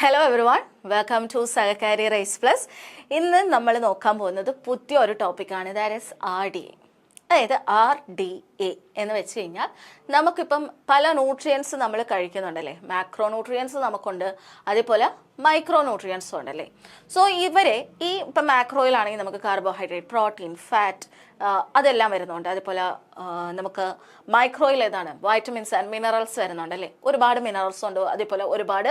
Hello everyone, welcome to Sahakari rise plus. ഇന്ന് നമ്മൾ നോക്കാൻ പോകുന്നത് പുതിയൊരു ടോപ്പിക്കാണ്, ദാറ്റ് ഈസ് RDA. അതായത് RDA എന്ന് വെച്ച് കഴിഞ്ഞാൽ നമുക്കിപ്പം പല ന്യൂട്രിയൻസ് നമ്മൾ കഴിക്കുന്നുണ്ടല്ലേ. മാക്രോ ന്യൂട്രിയൻസ് നമുക്കുണ്ട്, അതേപോലെ മൈക്രോ ന്യൂട്രിയൻസും ഉണ്ടല്ലേ. സോ ഇവരെ ഇപ്പം മാക്രോയിലാണെങ്കിൽ നമുക്ക് കാർബോഹൈഡ്രേറ്റ്, പ്രോട്ടീൻ, ഫാറ്റ് അതെല്ലാം വരുന്നുണ്ട്. അതേപോലെ നമുക്ക് മൈക്രോയിൽ ഏതാണ് വൈറ്റമിൻസ് ആൻഡ് മിനറൽസ് വരുന്നുണ്ടല്ലേ. ഒരുപാട് മിനറൽസ് ഉണ്ട്, അതേപോലെ ഒരുപാട്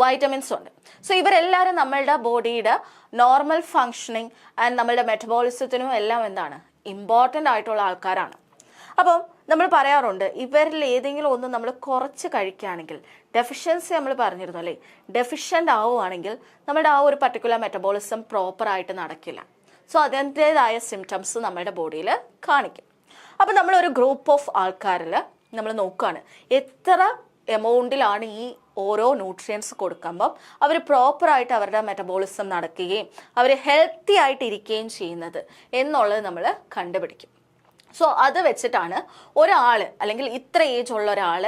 വൈറ്റമിൻസ് ഉണ്ട്. സോ ഇവരെല്ലാവരും നമ്മളുടെ ബോഡിയുടെ നോർമൽ ഫങ്ഷനിങ് ആൻഡ് നമ്മളുടെ മെറ്റബോളിസത്തിനും എല്ലാം എന്താണ് ഇമ്പോർട്ടൻ്റ് ആയിട്ടുള്ള ആൾക്കാരാണ്. അപ്പം നമ്മൾ പറയാറുണ്ട് ഇവരിൽ ഏതെങ്കിലും ഒന്ന് നമ്മൾ കുറച്ച് കഴിക്കുകയാണെങ്കിൽ, ഡെഫിഷ്യൻസി നമ്മൾ പറഞ്ഞിരുന്നു അല്ലേ, ഡെഫിഷ്യൻ്റ് ആവുകയാണെങ്കിൽ നമ്മുടെ ആ ഒരു പർട്ടിക്കുലർ മെറ്റബോളിസം പ്രോപ്പറായിട്ട് നടക്കില്ല. സോ അതിൻ്റേതായ സിംറ്റംസ് നമ്മുടെ ബോഡിയിൽ കാണിക്കും. അപ്പം നമ്മളൊരു ഗ്രൂപ്പ് ഓഫ് ആൾക്കാരിൽ നമ്മൾ നോക്കുകയാണ് എത്ര എമൗണ്ടിലാണ് ഈ ഓരോ ന്യൂട്രിയൻസ് കൊടുക്കുമ്പം അവർ പ്രോപ്പറായിട്ട് അവരുടെ മെറ്റബോളിസം നടക്കുകയും അവർ ഹെൽത്തി ആയിട്ട് ഇരിക്കുകയും ചെയ്യുന്നത് എന്നുള്ളത് നമ്മൾ കണ്ടുപിടിക്കും. സോ അത് വെച്ചിട്ടാണ് ഒരാൾ അല്ലെങ്കിൽ ഇത്ര ഏജ് ഉള്ള ഒരാൾ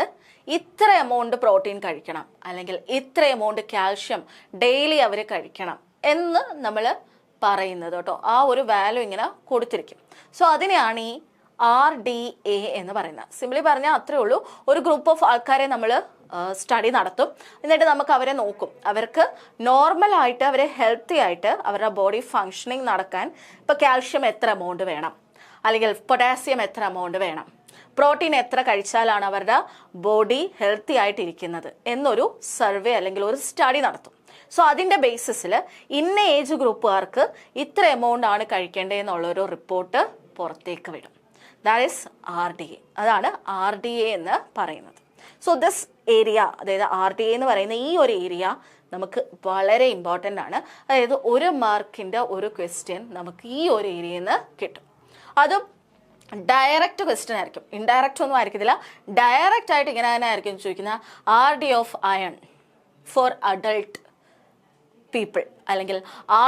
ഇത്ര എമൗണ്ട് പ്രോട്ടീൻ കഴിക്കണം അല്ലെങ്കിൽ ഇത്ര എമൗണ്ട് കാൽഷ്യം ഡെയിലി അവർ കഴിക്കണം എന്ന് നമ്മൾ പറയുന്നത് കേട്ടോ. ആ ഒരു വാല്യൂ ഇങ്ങനെ കൊടുത്തിരിക്കും. സോ അതിനെയാണ് ഈ RDA എന്ന് പറയുന്നത്. സിംപ്ലി പറഞ്ഞാൽ അത്രേ ഉള്ളൂ. ഒരു ഗ്രൂപ്പ് ഓഫ് ആൾക്കാരെ നമ്മൾ സ്റ്റഡി നടത്തും, എന്നിട്ട് നമുക്ക് അവരെ നോക്കും. അവർക്ക് നോർമലായിട്ട് അവരെ ഹെൽത്തി ആയിട്ട് അവരുടെ ബോഡി ഫങ്ഷനിങ് നടക്കാൻ ഇപ്പോൾ കാൽഷ്യം എത്ര എമൗണ്ട് വേണം, അല്ലെങ്കിൽ പൊട്ടാസ്യം എത്ര എമൗണ്ട് വേണം, പ്രോട്ടീൻ എത്ര കഴിച്ചാലാണ് അവരുടെ ബോഡി ഹെൽത്തി ആയിട്ടിരിക്കുന്നത് എന്നൊരു സർവേ അല്ലെങ്കിൽ ഒരു സ്റ്റഡി നടത്തും. സോ അതിൻ്റെ ബേസിസിൽ ഇന്ന ഏജ് ഗ്രൂപ്പുകാർക്ക് ഇത്ര എമൗണ്ട് ആണ് കഴിക്കേണ്ടതെന്നുള്ളൊരു റിപ്പോർട്ട് പുറത്തേക്ക് വിടും. That is RDA. അതാണ് RDA എന്ന് പറയുന്നത്. സോ ദിസ് ഏരിയ, അതായത് RDA എന്ന് പറയുന്ന ഈ ഒരു ഏരിയ നമുക്ക് വളരെ ഇമ്പോർട്ടൻ്റ് ആണ്. അതായത് 1 മാർക്കിൻ്റെ ഒരു ക്വസ്റ്റ്യൻ നമുക്ക് ഈ ഒരു ഏരിയയിൽ നിന്ന് കിട്ടും. അതും ഡയറക്റ്റ് ക്വസ്റ്റ്യൻ ആയിരിക്കും, ഇൻഡയറക്റ്റ് ഒന്നും ആയിരിക്കത്തില്ല. ഡയറക്റ്റ് ആയിട്ട് ഇങ്ങനെ തന്നെ ആയിരിക്കും ചോദിക്കുന്ന RDA of iron for adult people, അല്ലെങ്കിൽ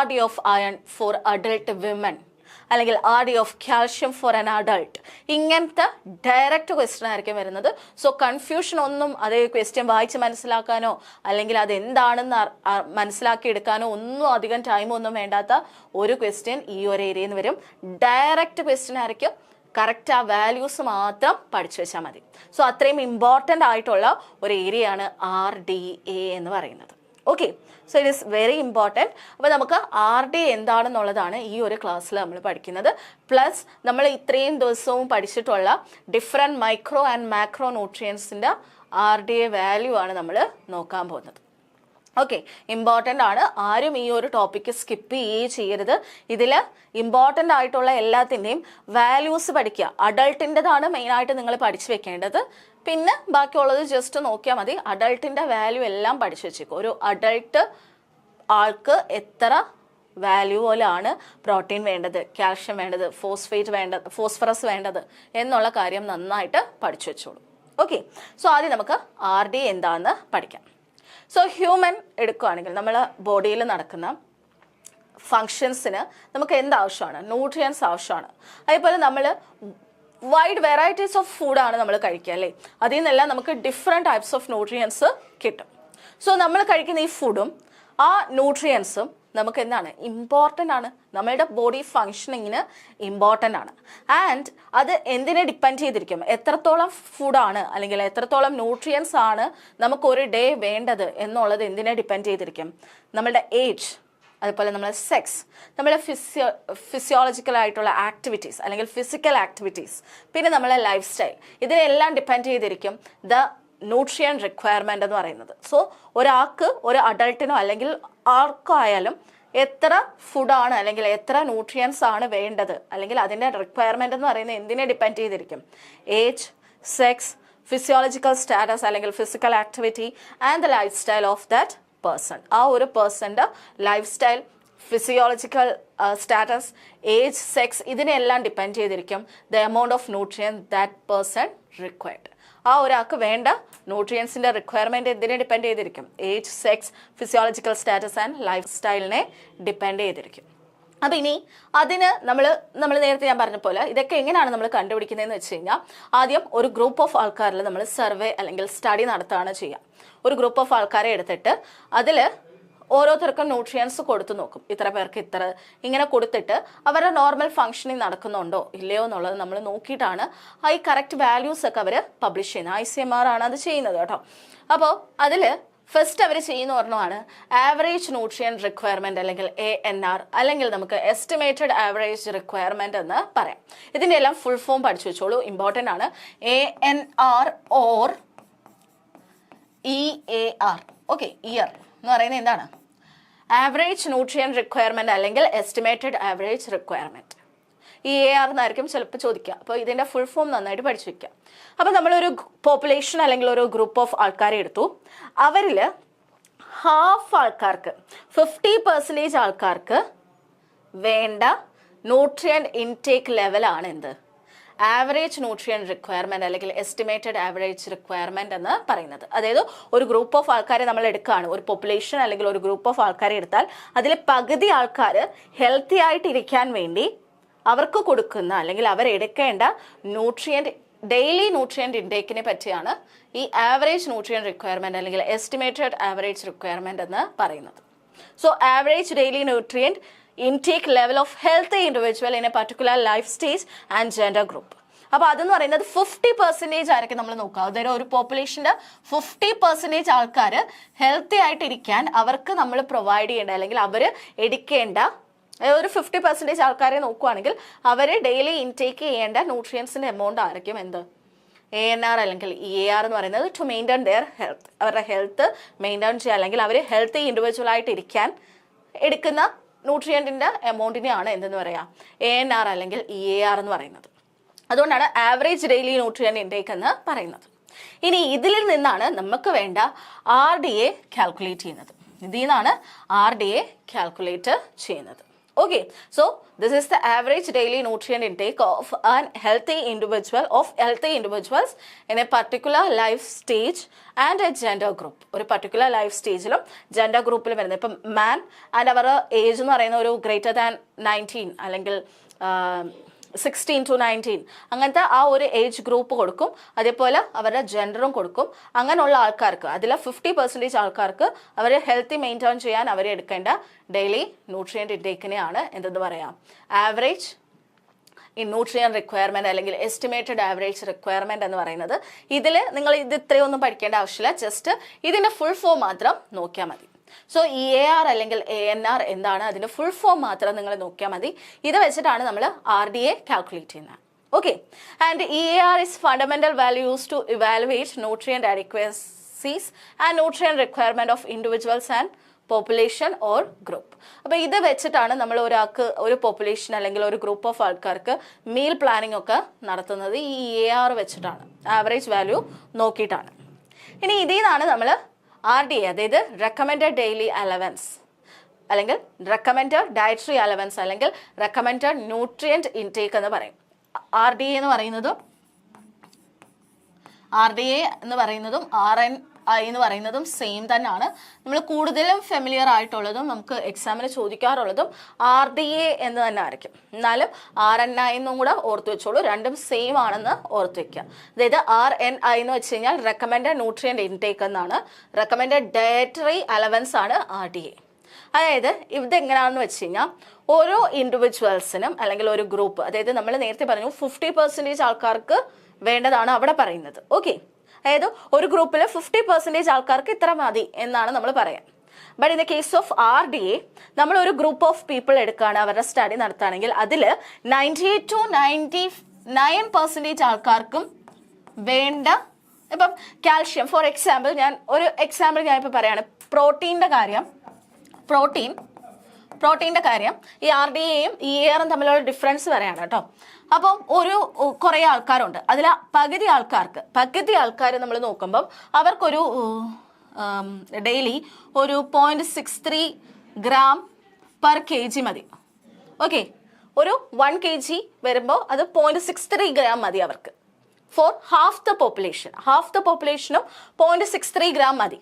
RDA of iron for adult women, അല്ലെങ്കിൽ RDA of calcium for an adult. ഇങ്ങനത്തെ ഡയറക്റ്റ് ക്വസ്റ്റ്യൻ ആയിരിക്കും വരുന്നത്. സോ കൺഫ്യൂഷൻ ഒന്നും അതേ ക്വസ്റ്റ്യൻ വായിച്ച് മനസ്സിലാക്കാനോ അല്ലെങ്കിൽ അതെന്താണെന്ന് മനസ്സിലാക്കി എടുക്കാനോ ഒന്നും അധികം ടൈമൊന്നും വേണ്ടാത്ത ഒരു ക്വസ്റ്റ്യൻ ഈ ഒരു ഏരിയയിൽ നിന്ന് വരും. ഡയറക്റ്റ് ക്വസ്റ്റ്യൻ ആയിരിക്കും. കറക്റ്റ് ആ വാല്യൂസ് മാത്രം പഠിച്ചു വെച്ചാൽ മതി. സോ അത്രയും ഇമ്പോർട്ടൻ്റ് ആയിട്ടുള്ള ഒരു ഏരിയയാണ് RDA എന്ന് പറയുന്നത്. Okay, so it is very important. അപ്പോൾ നമുക്ക് RDA എന്താണെന്നുള്ളതാണ് ഈ ഒരു ക്ലാസ്സിൽ നമ്മൾ പഠിക്കുന്നത്. പ്ലസ് നമ്മൾ ഇത്രയും ദിവസവും പഠിച്ചിട്ടുള്ള ഡിഫറെൻറ്റ് മൈക്രോ ആൻഡ് മാക്രോ ന്യൂട്രിയൻസിൻ്റെ RDA വാല്യൂ ആണ് നമ്മൾ നോക്കാൻ പോകുന്നത്. ഓക്കെ, ഇമ്പോർട്ടൻ്റ് ആണ്. ആരും ഈ ഒരു ടോപ്പിക്ക് സ്കിപ്പ് ചെയ്യരുത്. ഇതിൽ ഇമ്പോർട്ടൻ്റ് ആയിട്ടുള്ള എല്ലാത്തിൻ്റെയും വാല്യൂസ് പഠിക്കുക. അഡൾട്ടിൻ്റെതാണ് മെയിനായിട്ട് നിങ്ങൾ പഠിച്ചു വെക്കേണ്ടത്. പിന്നെ ബാക്കിയുള്ളത് ജസ്റ്റ് നോക്കിയാൽ മതി. അഡൾട്ടിൻ്റെ വാല്യൂ എല്ലാം പഠിച്ചു വെച്ചേക്കും. ഒരു അഡൾട്ട് ആൾക്ക് എത്ര വാല്യൂ പോലെയാണ് പ്രോട്ടീൻ വേണ്ടത്, കാൽഷ്യം വേണ്ടത്, ഫോസ്ഫറസ് വേണ്ടത് എന്നുള്ള കാര്യം നന്നായിട്ട് പഠിച്ചു വെച്ചോളൂ. ഓക്കെ, സോ ആദ്യം നമുക്ക് RDA എന്താണെന്ന് പഠിക്കാം. സോ ഹ്യൂമൻ എടുക്കുകയാണെങ്കിൽ നമ്മൾ ബോഡിയിൽ നടക്കുന്ന ഫങ്ഷൻസിന് നമുക്ക് എന്താവശ്യമാണ്? ന്യൂട്രിയൻസ് ആവശ്യമാണ്. അതേപോലെ നമ്മൾ വൈഡ് വെറൈറ്റീസ് ഓഫ് ഫുഡാണ് നമ്മൾ കഴിക്കുക അല്ലേ. അതിൽ നിന്നെല്ലാം നമുക്ക് ഡിഫറെൻറ്റ് ടൈപ്സ് ഓഫ് ന്യൂട്രിയൻസ് കിട്ടും. സോ നമ്മൾ കഴിക്കുന്ന ഈ ഫുഡും ആ ന്യൂട്രിയൻസും നമുക്ക് എന്താണ് ഇമ്പോർട്ടൻ്റ് ആണ്, നമ്മളുടെ ബോഡി ഫങ്ഷനിങ്ങിന് ഇമ്പോർട്ടൻ്റ് ആണ്. ആൻഡ് അത് എന്തിനെ ഡിപ്പെൻഡ് ചെയ്തിരിക്കും? എത്രത്തോളം ഫുഡാണ് അല്ലെങ്കിൽ എത്രത്തോളം ന്യൂട്രിയൻസ് ആണ് നമുക്ക് ഒരു ഡേ വേണ്ടത് എന്നുള്ളത് എന്തിനെ ഡിപ്പെൻഡ് ചെയ്തിരിക്കും? നമ്മളുടെ ഏജ്, അതുപോലെ നമ്മളെ സെക്സ്, നമ്മളെ ഫിസിയോളജിക്കലായിട്ടുള്ള ആക്ടിവിറ്റീസ് അല്ലെങ്കിൽ ഫിസിക്കൽ ആക്ടിവിറ്റീസ്, പിന്നെ നമ്മളെ ലൈഫ് സ്റ്റൈൽ, ഇതിനെല്ലാം ഡിപ്പെൻഡ് ചെയ്തിരിക്കും ദ ന്യൂട്രിയൻ റിക്വയർമെൻ്റ് എന്ന് പറയുന്നത്. സോ ഒരാൾക്ക്, ഒരു അഡൾട്ടിനോ അല്ലെങ്കിൽ ആർക്കോ ആയാലും എത്ര ഫുഡാണ് അല്ലെങ്കിൽ എത്ര ന്യൂട്രിയൻസ് ആണ് വേണ്ടത് അല്ലെങ്കിൽ അതിൻ്റെ റിക്വയർമെൻ്റ് എന്ന് പറയുന്നത് എന്തിനെ ഡിപ്പെൻഡ് ചെയ്തിരിക്കും? ഏജ്, സെക്സ്, ഫിസിയോളജിക്കൽ സ്റ്റാറ്റസ് അല്ലെങ്കിൽ physical activity and the lifestyle of that person. ആ ഒരു പേഴ്സൻ്റെ lifestyle, physiological status, age, sex ഇതിനെല്ലാം ഡിപ്പെൻഡ് ചെയ്തിരിക്കും the amount of nutrient that person required. ആ ഒരാൾക്ക് വേണ്ട ന്യൂട്രിയൻസിൻ്റെ റിക്വയർമെൻറ്റ് എന്തിനെ ഡിപ്പെൻഡ് ചെയ്തിരിക്കും? Age, sex, physiological status and ലൈഫ് സ്റ്റൈലിനെ ഡിപ്പെൻഡ് ചെയ്തിരിക്കും. അപ്പം ഇനി അതിന് നമ്മൾ നേരത്തെ ഞാൻ പറഞ്ഞ പോലെ ഇതൊക്കെ എങ്ങനെയാണ് നമ്മൾ കണ്ടുപിടിക്കുന്നതെന്ന് വെച്ച് കഴിഞ്ഞാൽ, ആദ്യം ഒരു ഗ്രൂപ്പ് ഓഫ് ആൾക്കാരിൽ നമ്മൾ സർവേ അല്ലെങ്കിൽ സ്റ്റഡി നടത്തുകയാണ് ചെയ്യുക. ഒരു ഗ്രൂപ്പ് ഓഫ് ആൾക്കാരെ എടുത്തിട്ട് അതിൽ ഓരോരുത്തർക്കും ന്യൂട്രിയൻസ് കൊടുത്തു നോക്കും, ഇത്ര പേർക്ക് ഇത്ര, ഇങ്ങനെ കൊടുത്തിട്ട് അവരുടെ നോർമൽ ഫങ്ഷനിങ് നടക്കുന്നുണ്ടോ ഇല്ലയോ എന്നുള്ളത് നമ്മൾ നോക്കിയിട്ടാണ് ഈ കറക്റ്റ് വാല്യൂസ് ഒക്കെ അവർ പബ്ലിഷ് ചെയ്യുന്നത്. ICMR ആണ് അത് ചെയ്യുന്നത് കേട്ടോ. അപ്പോൾ അതിൽ ഫസ്റ്റ് അവർ ചെയ്യുന്ന ഒരെണ്ണമാണ് ആവറേജ് ന്യൂട്രിയൻ റിക്വയർമെന്റ് അല്ലെങ്കിൽ ANR, അല്ലെങ്കിൽ നമുക്ക് എസ്റ്റിമേറ്റഡ് ആവറേജ് റിക്വയർമെന്റ് എന്ന് പറയാം. ഇതിന്റെ എല്ലാം ഫുൾ ഫോം പഠിച്ചു വെച്ചോളൂ, ഇമ്പോർട്ടൻ്റ് ആണ്. ANR or EAR. Okay, year എന്ന് പറയുന്നത് എന്താണ്? ആവറേജ് ന്യൂട്രിയൻ റിക്വയർമെന്റ് അല്ലെങ്കിൽ എസ്റ്റിമേറ്റഡ് ആവറേജ് റിക്വയർമെന്റ്. EAR എന്നായിരിക്കും ചിലപ്പോൾ ചോദിക്കുക. അപ്പോൾ ഇതിന്റെ ഫുൾ ഫോം നന്നായിട്ട് പഠിച്ചു വെക്കുക. അപ്പോൾ നമ്മളൊരു പോപ്പുലേഷൻ അല്ലെങ്കിൽ ഒരു ഗ്രൂപ്പ് ഓഫ് ആൾക്കാരെ എടുത്തു. അവരിൽ ഹാഫ് ആൾക്കാർക്ക് 50% ആൾക്കാർക്ക് വേണ്ട ന്യൂട്രിയൻ ഇൻടേക്ക് ലെവലാണ് എന്ത്? ആവറേജ് ന്യൂട്രിയൻ റിക്വയർമെന്റ് അല്ലെങ്കിൽ എസ്റ്റിമേറ്റഡ് ആവറേജ് റിക്വയർമെന്റ് എന്ന് പറയുന്നത്. അതായത് ഒരു ഗ്രൂപ്പ് ഓഫ് ആൾക്കാരെ നമ്മൾ എടുക്കുകയാണ്, ഒരു പോപ്പുലേഷൻ അല്ലെങ്കിൽ ഒരു ഗ്രൂപ്പ് ഓഫ് ആൾക്കാരെ എടുത്താൽ അതിൽ പകുതി ആൾക്കാർ ഹെൽത്തി ആയിട്ടിരിക്കാൻ വേണ്ടി അവർക്ക് കൊടുക്കുന്ന അല്ലെങ്കിൽ അവരെടുക്കേണ്ട ഡെയിലി ന്യൂട്രിയൻ്റ് ഇൻടേക്കിനെ പറ്റിയാണ് ഈ ആവറേജ് ന്യൂട്രിയൻ റിക്വയർമെന്റ് അല്ലെങ്കിൽ എസ്റ്റിമേറ്റഡ് ആവറേജ് റിക്വയർമെന്റ് എന്ന് പറയുന്നത്. So average daily nutrient intake level of healthy individual in A particular life stage and gender group. അപ്പോൾ അതെന്ന് പറയുന്നത് 50% ആയിരിക്കും നമ്മൾ നോക്കുക. അതായത് ഒരു പോപ്പുലേഷൻ്റെ 50% ആൾക്കാർ ഹെൽത്തി ആയിട്ടിരിക്കാൻ അവർക്ക് നമ്മൾ പ്രൊവൈഡ് ചെയ്യേണ്ട അല്ലെങ്കിൽ അവർ എടുക്കേണ്ട ഒരു 50% ആൾക്കാരെ നോക്കുകയാണെങ്കിൽ അവർ ഡെയിലി ഇൻടേക്ക് ചെയ്യേണ്ട ന്യൂട്രിയൻസിൻ്റെ എമൗണ്ട് ആയിരിക്കും എന്ത്? ANR അല്ലെങ്കിൽ EAR എന്ന് പറയുന്നത് ടു മെയിൻറ്റെയിൻ ദെയർ ഹെൽത്ത്. അവരുടെ ഹെൽത്ത് മെയിൻറ്റെയിൻ ചെയ്യുക അല്ലെങ്കിൽ അവർ ഹെൽത്തി ഇൻഡിവിജ്വൽ ആയിട്ട് ഇരിക്കാൻ എടുക്കുന്ന ന്യൂട്രിയൻറ്റിൻ്റെ എമൗണ്ടിനെയാണ് എന്തെന്ന് പറയാം? ANR അല്ലെങ്കിൽ EAR എന്ന് പറയുന്നത്. അതുകൊണ്ടാണ് ആവറേജ് ഡെയിലി ന്യൂട്രിയൻ ഇൻടേക്ക് എന്ന് പറയുന്നത്. ഇനി ഇതിൽ നിന്നാണ് നമുക്ക് വേണ്ട RDA കാൽക്കുലേറ്റ് ചെയ്യുന്നത്. ഇതിൽ നിന്നാണ് RDA കാൽക്കുലേറ്റ് ചെയ്യുന്നത്. Okay, so this is the average daily nutrient intake of an healthy individuals in a particular life stage and a gender group. ഒരു particular life stageലും gender ഗ്രൂപ്പിലും വരുന്നത്. ഇപ്പം man and അവരുടെ age എന്ന് പറയുന്ന ഒരു greater than 19 അല്ലെങ്കിൽ 16 to 19 അങ്ങനത്തെ ആ ഒരു ഏജ് ഗ്രൂപ്പ് കൊടുക്കും. അതേപോലെ അവരുടെ ജെൻഡറും കൊടുക്കും. അങ്ങനെയുള്ള ആൾക്കാർക്ക് അതിൽ 50% ആൾക്കാർക്ക് അവർ ഹെൽത്തി മെയിൻറ്റെയിൻ ചെയ്യാൻ അവർ എടുക്കേണ്ട ഡെയിലി ന്യൂട്രിയൻ്റ് ഇൻടേക്കിനെയാണ് എന്തെന്ന് പറയാം? ആവറേജ് ന്യൂട്രിയൻ റിക്വയർമെന്റ് അല്ലെങ്കിൽ എസ്റ്റിമേറ്റഡ് ആവറേജ് റിക്വയർമെന്റ് എന്ന് പറയുന്നത്. ഇതിൽ നിങ്ങൾ ഇത് ഇത്രയൊന്നും പഠിക്കേണ്ട ആവശ്യമില്ല, ജസ്റ്റ് ഇതിന്റെ ഫുൾ ഫോം മാത്രം നോക്കിയാൽ മതി. സോ EAR അല്ലെങ്കിൽ ANR എന്താണ്, അതിന്റെ ഫുൾ ഫോം മാത്രം നിങ്ങൾ നോക്കിയാൽ മതി. ഇത് വെച്ചിട്ടാണ് നമ്മൾ RDA കാൽക്കുലേറ്റ് ചെയ്യുന്നത്. Okay, and EAR is fundamental values to evaluate nutrient adequacies and nutrient requirement of individuals and population or group. അപ്പോൾ ഇത് വെച്ചിട്ടാണ് നമ്മൾ ഒരാൾക്ക് ഒരു പോപ്പുലേഷൻ അല്ലെങ്കിൽ ഒരു ഗ്രൂപ്പ് ഓഫ് ആൾക്കാർക്ക് മീൽ പ്ലാനിംഗ് ഒക്കെ നടത്തുന്നത്. ഈ EAR വെച്ചിട്ടാണ്, ആവറേജ് വാല്യൂ നോക്കിയിട്ടാണ്. ഇനി ഇതിൽ നിന്നാണ് നമ്മൾ RDA, അതായത് റെക്കമെൻഡഡ് ഡെയിലി അലവൻസ് അല്ലെങ്കിൽ റെക്കമെൻഡഡ് ഡയറ്ററി അലവൻസ് അല്ലെങ്കിൽ റെക്കമെൻഡഡ് ന്യൂട്രിയൻ്റ് ഇൻടേക്ക് എന്ന് പറയും. RDA എന്ന് പറയുന്നതും RNI എന്ന് പറയുന്നതും സെയിം തന്നെയാണ്. നമ്മൾ കൂടുതലും ഫെമിലിയർ ആയിട്ടുള്ളതും നമുക്ക് എക്സാമിന് ചോദിക്കാറുള്ളതും RDA എന്ന് തന്നെ ആയിരിക്കും. എന്നാലും RNI എന്നും കൂടെ ഓർത്ത് വെച്ചോളൂ, രണ്ടും സെയിം ആണെന്ന് ഓർത്ത് വെക്കുക. അതായത് RNI എന്ന് വെച്ച് കഴിഞ്ഞാൽ റെക്കമെൻഡഡ് ന്യൂട്രിയൻ്റ് ഇൻടേക്ക് എന്നാണ്, റെക്കമെൻഡഡ് ഡയറ്ററി അലവൻസ് ആണ് RDA. അതായത് ഇതെങ്ങനെയാണെന്ന് വെച്ച് കഴിഞ്ഞാൽ ഓരോ ഇൻഡിവിജ്വൽസിനും അല്ലെങ്കിൽ ഒരു ഗ്രൂപ്പ്, അതായത് നമ്മൾ നേരത്തെ പറഞ്ഞു 50% ആൾക്കാർക്ക് വേണ്ടതാണ് അവിടെ പറയുന്നത്. ഓക്കെ, അതായത് ഒരു ഗ്രൂപ്പിൽ 50% ആൾക്കാർക്ക് ഇത്ര മതി എന്നാണ് നമ്മൾ പറയാം. But in the case of RDA നമ്മൾ ഒരു ഗ്രൂപ്പ് ഓഫ് പീപ്പിൾ എടുക്കുകയാണ്, അവരുടെ സ്റ്റഡി നടത്തുകയാണെങ്കിൽ അതിൽ 98 to 99% ആൾക്കാർക്കും വേണ്ട ഇപ്പം കാൽഷ്യം, ഫോർ എക്സാമ്പിൾ ഞാനിപ്പോൾ പറയാണ്, പ്രോട്ടീൻ്റെ കാര്യം ഈ RDAയും EARും തമ്മിലുള്ള ഡിഫറൻസ് പറയാണ് കേട്ടോ. അപ്പം കുറേ ആൾക്കാരുണ്ട്, അതിൽ പകുതി ആൾക്കാർ നമ്മൾ നോക്കുമ്പം അവർക്കൊരു ഡെയിലി ഒരു 0.63 gram per kg മതി. ഓക്കെ, ഒരു 1 kg വരുമ്പോൾ അത് 0.63 gram മതി അവർക്ക്. ഫോർ ഹാഫ് ദ പോപ്പുലേഷനും 0.63 gram മതി.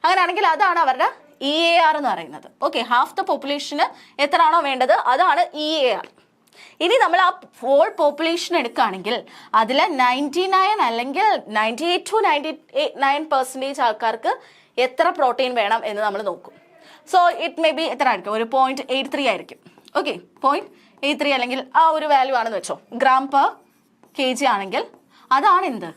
അങ്ങനെയാണെങ്കിൽ അതാണ് അവരുടെ EAR എന്ന് പറയുന്നത്. ഓക്കെ, ഹാഫ് ദ പോപ്പുലേഷന് എത്രയാണോ വേണ്ടത് അതാണ് EAR. ഇനി നമ്മൾ ആ ഹോൾ പോപ്പുലേഷൻ എടുക്കുകയാണെങ്കിൽ അതിൽ 99 അല്ലെങ്കിൽ 98 to 99% ആൾക്കാർക്ക് എത്ര പ്രോട്ടീൻ വേണം എന്ന് നമ്മൾ നോക്കും. സോ ഇറ്റ് മേ ബി എത്ര ആയിരിക്കും, ഒരു 0.83 ആയിരിക്കും. ഓക്കെ, 0.83 അല്ലെങ്കിൽ ആ ഒരു വാല്യൂ ആണെന്ന് വെച്ചോ, ഗ്രാം പെർ kg ആണെങ്കിൽ അതാണ് എന്ത്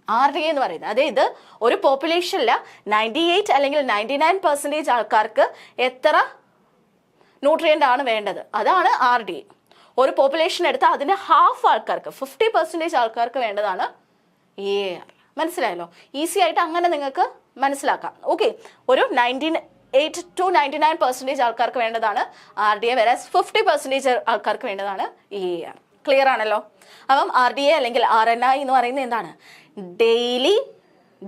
RDA എന്ന് പറയുന്നത്. അതായത് ഒരു പോപ്പുലേഷനിൽ 98 അല്ലെങ്കിൽ 99% ആൾക്കാർക്ക് എത്ര ന്യൂട്രിയൻ്റ് ആണ് വേണ്ടത്, അതാണ് RDA. ഒരു പോപ്പുലേഷൻ എടുത്താൽ അതിൻ്റെ ഹാഫ് ആൾക്കാർക്ക് 50% ആൾക്കാർക്ക് വേണ്ടതാണ് AAR. മനസ്സിലായല്ലോ? ഈസി ആയിട്ട് അങ്ങനെ നിങ്ങൾക്ക് മനസ്സിലാക്കാം. ഓക്കെ, ഒരു 98 to 99% ആൾക്കാർക്ക് വേണ്ടതാണ് RDA, whereas 50% ആൾക്കാർക്ക് വേണ്ടതാണ് AAR. ക്ലിയർ ആണല്ലോ? അപ്പം RDA അല്ലെങ്കിൽ RNI എന്ന് പറയുന്നത് എന്താണ്? ഡെയിലി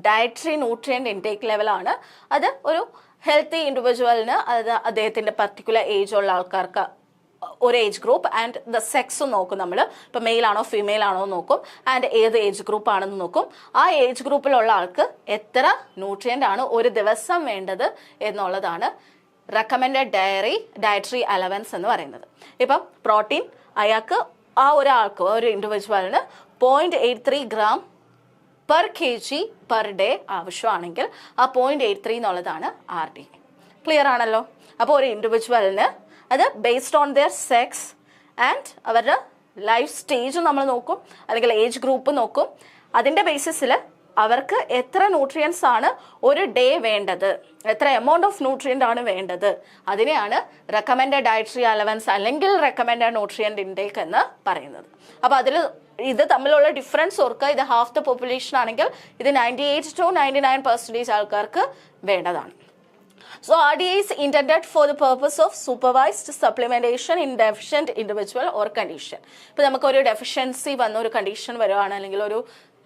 ഡയറ്ററി ന്യൂട്രിയൻ്റ് ഇൻടേക്ക് ലെവലാണ്. അത് ഒരു ഹെൽത്തി ഇൻഡിവിജ്വലിന്, അതായത് അദ്ദേഹത്തിൻ്റെ പർട്ടിക്കുലർ ഏജ് ഉള്ള ആൾക്കാർക്ക് ഒരു ഏജ് ഗ്രൂപ്പ് ആൻഡ് ദ സെക്സും നോക്കും നമ്മൾ. ഇപ്പോൾ മെയിൽ ആണോ ഫീമെയിൽ ആണോ നോക്കും, ആൻഡ് ഏത് ഏജ് ഗ്രൂപ്പ് ആണെന്ന് നോക്കും. ആ ഏജ് ഗ്രൂപ്പിലുള്ള ആൾക്ക് എത്ര ന്യൂട്രിയൻ്റ് ആണ് ഒരു ദിവസം വേണ്ടത് എന്നുള്ളതാണ് റെക്കമെൻഡഡ് ഡയറ്ററി അലവൻസ് എന്ന് പറയുന്നത്. ഇപ്പം പ്രോട്ടീൻ അയാൾക്ക് ആ ഒരാൾക്ക് ഒരു ഇൻഡിവിജ്വലിന് 0.83 gram per kg per day ആവശ്യമാണെങ്കിൽ ആ 0.83 എന്നുള്ളതാണ് RDA. ക്ലിയർ ആണല്ലോ? അപ്പോൾ ഒരു ഇൻഡിവിജ്വലിന് അത് based on their sex and അവരുടെ ലൈഫ് സ്റ്റേജ് നമ്മൾ നോക്കും, അല്ലെങ്കിൽ ഏജ് ഗ്രൂപ്പ് നോക്കും. അതിൻ്റെ ബേസിസിൽ അവർക്ക് എത്ര ന്യൂട്രിയൻസ് ആണ് ഒരു ഡേ വേണ്ടത്, എത്ര എമൗണ്ട് ഓഫ് ന്യൂട്രിയൻ്റ് ആണ് വേണ്ടത്, അതിനെയാണ് റെക്കമെൻഡഡ് ഡയറ്ററി അലവൻസ് അല്ലെങ്കിൽ റെക്കമെൻഡഡ് ന്യൂട്രിയൻ്റ് ഇൻടേക്ക് എന്ന് പറയുന്നത്. അപ്പോൾ അതിൽ ഇത് തമ്മിലുള്ള ഡിഫറൻസ് ഓർക്കുക. ഇത് ഹാഫ് ദ പോപ്പുലേഷൻ ആണെങ്കിൽ ഇത് 98 to 99% ആൾക്കാർക്ക് വേണ്ടതാണ്. So RDA is intended for the purpose of supervised supplementation in deficient individual or condition. ഇപ്പോൾ നമുക്കൊരു ഡെഫിഷ്യൻസി വന്ന ഒരു കണ്ടീഷൻ വരുവാണ്, അല്ലെങ്കിൽ ഒരു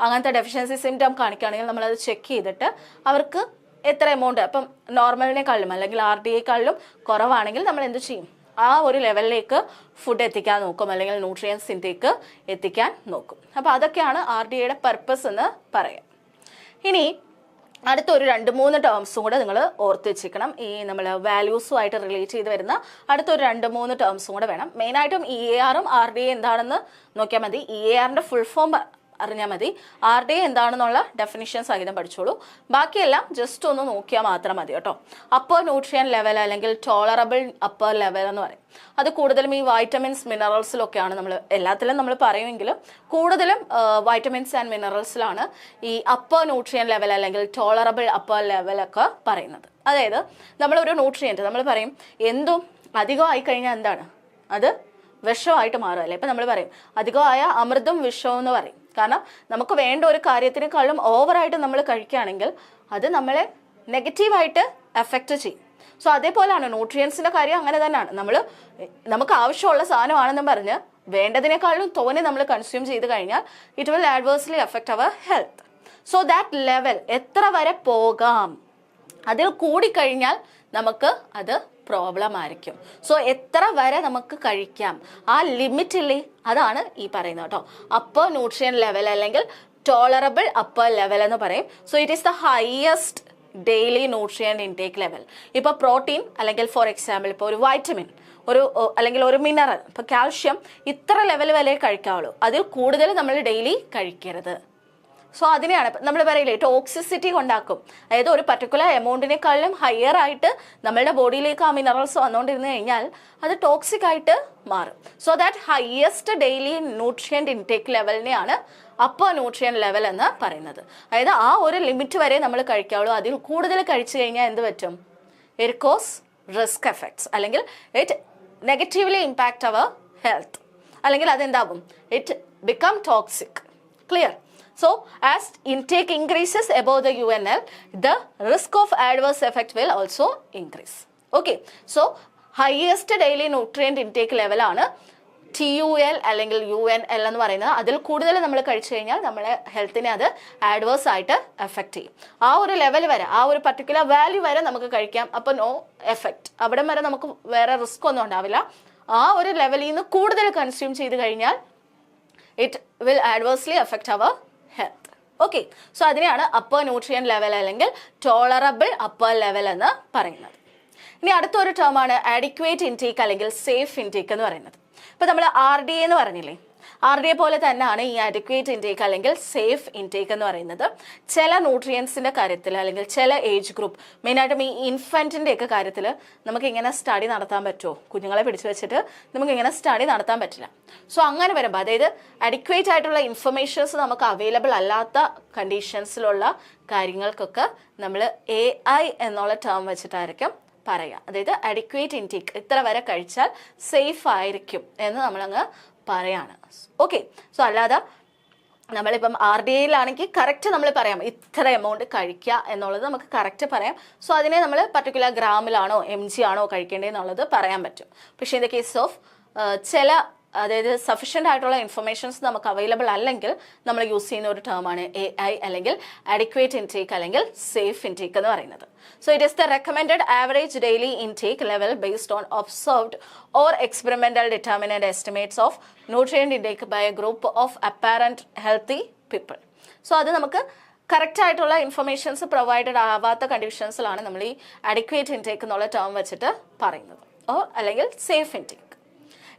അങ്ങനത്തെ ഡെഫിഷ്യൻസി സിംറ്റം കാണിക്കുകയാണെങ്കിൽ നമ്മളത് ചെക്ക് ചെയ്തിട്ട് അവർക്ക് എത്ര എമൗണ്ട്, അപ്പം നോർമലിനേക്കാളും അല്ലെങ്കിൽ RDAക്കാളിലും കുറവാണെങ്കിൽ നമ്മൾ എന്ത് ചെയ്യും, ആ ഒരു ലെവലിലേക്ക് ഫുഡ് എത്തിക്കാൻ നോക്കും, അല്ലെങ്കിൽ ന്യൂട്രിയൻസ് ഇൻടേക്ക് എത്തിക്കാൻ നോക്കും. അപ്പോൾ അതൊക്കെയാണ് RDAയുടെ പർപ്പസ് എന്ന് പറയാം. ഇനി അടുത്തൊരു 2-3 ടേംസും കൂടെ നിങ്ങൾ ഓർത്ത് വെച്ചിരിക്കണം. ഈ നമ്മൾ വാല്യൂസുമായിട്ട് റിലേറ്റ് ചെയ്ത് വരുന്ന അടുത്തൊരു 2-3 ടേംസും കൂടെ വേണം. മെയിനായിട്ടും EARഉം RDA എന്താണെന്ന് നോക്കിയാൽ മതി. EARൻ്റെ ഫുൾ ഫോം അറിഞ്ഞാൽ മതി. RDA എന്താണെന്നുള്ള ഡെഫിനിഷൻ സഹിതം പഠിച്ചോളൂ. ബാക്കിയെല്ലാം ജസ്റ്റ് ഒന്ന് നോക്കിയാൽ മാത്രം മതി കേട്ടോ. അപ്പർ ന്യൂട്രിയൻ ലെവൽ അല്ലെങ്കിൽ ടോളറബിൾ അപ്പർ ലെവൽ എന്ന് പറയും. അത് കൂടുതലും ഈ വൈറ്റമിൻസ് മിനറൽസിലൊക്കെയാണ് നമ്മൾ എല്ലാത്തിലും നമ്മൾ പറയുമെങ്കിലും കൂടുതലും വൈറ്റമിൻസ് ആൻഡ് മിനറൽസിലാണ് ഈ അപ്പർ ന്യൂട്രിയൻ ലെവൽ അല്ലെങ്കിൽ ടോളറബിൾ അപ്പർ ലെവലൊക്കെ പറയുന്നത്. അതായത് നമ്മളൊരു ന്യൂട്രിയൻറ്റ് നമ്മൾ പറയും എന്തും അധികമായി കഴിഞ്ഞാൽ എന്താണ്, അത് വിഷമായിട്ട് മാറുമല്ലേ. ഇപ്പം നമ്മൾ പറയും അധികമായ അമൃതും വിഷവും എന്ന് പറയും. കാരണം നമുക്ക് വേണ്ട ഒരു കാര്യത്തിനേക്കാളും ഓവറായിട്ട് നമ്മൾ കഴിക്കുകയാണെങ്കിൽ അത് നമ്മളെ നെഗറ്റീവായിട്ട് എഫക്റ്റ് ചെയ്യും. സോ അതേപോലെയാണ് ന്യൂട്രിയൻസിൻ്റെ കാര്യം, അങ്ങനെ തന്നെയാണ്. നമുക്ക് ആവശ്യമുള്ള സാധനമാണെന്നും പറഞ്ഞ് വേണ്ടതിനേക്കാളും തോനെ നമ്മൾ കൺസ്യൂം ചെയ്ത് കഴിഞ്ഞാൽ it will adversely effect our health. So that level എത്ര വരെ പോകാം, അതിൽ കൂടിക്കഴിഞ്ഞാൽ നമുക്ക് അത് പ്രോബ്ലം ആയിരിക്കും. സോ എത്ര വരെ നമുക്ക് കഴിക്കാം, ആ ലിമിറ്റില്ലേ, അതാണ് ഈ പറയുന്നത് കേട്ടോ. അപ്പർ ന്യൂട്രിയൻ ലെവൽ അല്ലെങ്കിൽ ടോളറബിൾ അപ്പർ ലെവൽ എന്ന് പറയും. So it is the highest daily nutrient intake level. ഇപ്പോൾ പ്രോട്ടീൻ അല്ലെങ്കിൽ ഫോർ എക്സാമ്പിൾ ഇപ്പോൾ ഒരു വൈറ്റമിൻ അല്ലെങ്കിൽ ഒരു മിനറൽ, ഇപ്പോൾ കാൽഷ്യം ഇത്ര ലെവൽ വരെ കഴിക്കാവുള്ളൂ, അതിൽ കൂടുതൽ നമ്മൾ ഡെയിലി കഴിക്കരുത്. സോ അതിനെയാണ് നമ്മൾ പറയില്ലേ ടോക്സിസിറ്റി ഉണ്ടാക്കും. അതായത് ഒരു പർട്ടിക്കുലർ എമൗണ്ടിനേക്കാളും ഹയർ ആയിട്ട് നമ്മളുടെ ബോഡിയിലേക്ക് ആ മിനറൽസ് വന്നുകൊണ്ടിരുന്നു കഴിഞ്ഞാൽ അത് ടോക്സിക് ആയിട്ട് മാറും. So that highest daily nutrient intake ലെവലിനെയാണ് അപ്പർ ന്യൂട്രിയൻ ലെവൽ എന്ന് പറയുന്നത്. അതായത് ആ ഒരു ലിമിറ്റ് വരെ നമ്മൾ കഴിക്കാവുള്ളൂ. അതിൽ കൂടുതൽ കഴിച്ചു കഴിഞ്ഞാൽ എന്ത് പറ്റും, ഇറ്റ് കോസ് റിസ്ക് എഫക്ട്സ്, അല്ലെങ്കിൽ it negatively impact our health, അല്ലെങ്കിൽ അതെന്താകും, it become toxic. Clear? So, as intake increases above the UNL, the risk of adverse effect will also increase. Okay. So, highest daily nutrient intake level ആണ് TUL അല്ലെങ്കിൽ UNL എന്ന് പറയുന്നത്. അതിൽ കൂടുതൽ നമ്മൾ കഴിച്ചു കഴിഞ്ഞാൽ നമ്മളെ ഹെൽത്തിനെ അത് ആഡ്വേഴ്സ് ആയിട്ട് എഫക്റ്റ് ചെയ്യും. ആ ഒരു ലെവൽ വരെ, ആ ഒരു പർട്ടിക്കുലർ വാല്യൂ വരെ നമുക്ക് കഴിക്കാം. അപ്പോൾ നോ എഫക്റ്റ്, അവിടെ വരെ നമുക്ക് വേറെ റിസ്ക് ഒന്നും ഉണ്ടാവില്ല. ആ ഒരു ലെവലിൽ നിന്ന് കൂടുതൽ കൺസ്യൂം ചെയ്ത് കഴിഞ്ഞാൽ it will adversely effect our health. Okay. So അതിനെയാണ് അപ്പർ ന്യൂട്രിയൻ ലെവൽ അല്ലെങ്കിൽ ടോളറബിൾ അപ്പർ ലെവൽ എന്ന് പറയുന്നത്. ഇനി അടുത്തൊരു ടേമാണ് ആഡിക്വേറ്റ് ഇൻടേക്ക് അല്ലെങ്കിൽ സേഫ് ഇൻടേക്ക് എന്ന് പറയുന്നത്. ഇപ്പോൾ നമ്മൾ RDA എന്ന് പറഞ്ഞില്ലേ, RDA പോലെ തന്നെയാണ് ഈ അഡിക്വേറ്റ് ഇൻടേക്ക് അല്ലെങ്കിൽ സേഫ് ഇൻടേക്ക് എന്ന് പറയുന്നത്. ചില ന്യൂട്രിയൻസിന്റെ കാര്യത്തിൽ അല്ലെങ്കിൽ ചില ഏജ് ഗ്രൂപ്പ്, മെയിനായിട്ടും ഈ ഇൻഫൻറ്റിന്റെ ഒക്കെ കാര്യത്തിൽ നമുക്ക് ഇങ്ങനെ സ്റ്റഡി നടത്താൻ പറ്റുമോ? കുഞ്ഞുങ്ങളെ പിടിച്ചു വെച്ചിട്ട് നമുക്ക് ഇങ്ങനെ സ്റ്റഡി നടത്താൻ പറ്റില്ല. സോ അങ്ങനെ വരുമ്പോൾ, അതായത് അഡിക്വേറ്റ് ആയിട്ടുള്ള ഇൻഫർമേഷൻസ് നമുക്ക് അവൈലബിൾ അല്ലാത്ത കണ്ടീഷൻസിലുള്ള കാര്യങ്ങൾക്കൊക്കെ നമ്മൾ AI എന്നുള്ള ടേം വെച്ചിട്ടായിരിക്കും പറയാം. അതായത് അഡിക്വേറ്റ് ഇൻടേക്ക് ഇത്ര വരെ കഴിച്ചാൽ സേഫ് ആയിരിക്കും എന്ന് നമ്മളങ്ങ് പറയാണ്. ഓക്കെ. സോ അല്ലാതെ നമ്മളിപ്പം RDAയിലാണെങ്കിൽ കറക്റ്റ് നമ്മൾ പറയാം ഇത്ര എമൗണ്ട് കഴിക്കുക എന്നുള്ളത് നമുക്ക് കറക്റ്റ് പറയാം. സോ അതിനെ നമ്മൾ പർട്ടിക്കുലർ ഗ്രാമിലാണോ MG ആണോ കഴിക്കേണ്ടതെന്നുള്ളത് പറയാൻ പറ്റും. പക്ഷേ ഇൻ ദ കേസ് ഓഫ് ചില, അതായത് സഫീഷ്യൻ്റ് ആയിട്ടുള്ള ഇൻഫർമേഷൻസ് നമുക്ക് അവൈലബിൾ അല്ലെങ്കിൽ നമ്മൾ യൂസ് ചെയ്യുന്ന ഒരു ടേമാണ് AI അല്ലെങ്കിൽ അഡിക്വേറ്റ് ഇൻടേക്ക് അല്ലെങ്കിൽ സേഫ് ഇൻടേക്ക് എന്ന് പറയുന്നത്. So it is the recommended average daily intake level based on observed or experimental determined estimates of nutrient intake by a group of apparent healthy people. So അത് നമുക്ക് correct ആയിട്ടുള്ള informations provided ആവാത്ത കണ്ടീഷൻസിലാണ് നമ്മൾ ഈ adequate intake എന്നുള്ള term വെച്ചിട്ട് പറയുന്നത്, അല്ലെങ്കിൽ സേഫ് ഇൻടേക്ക്.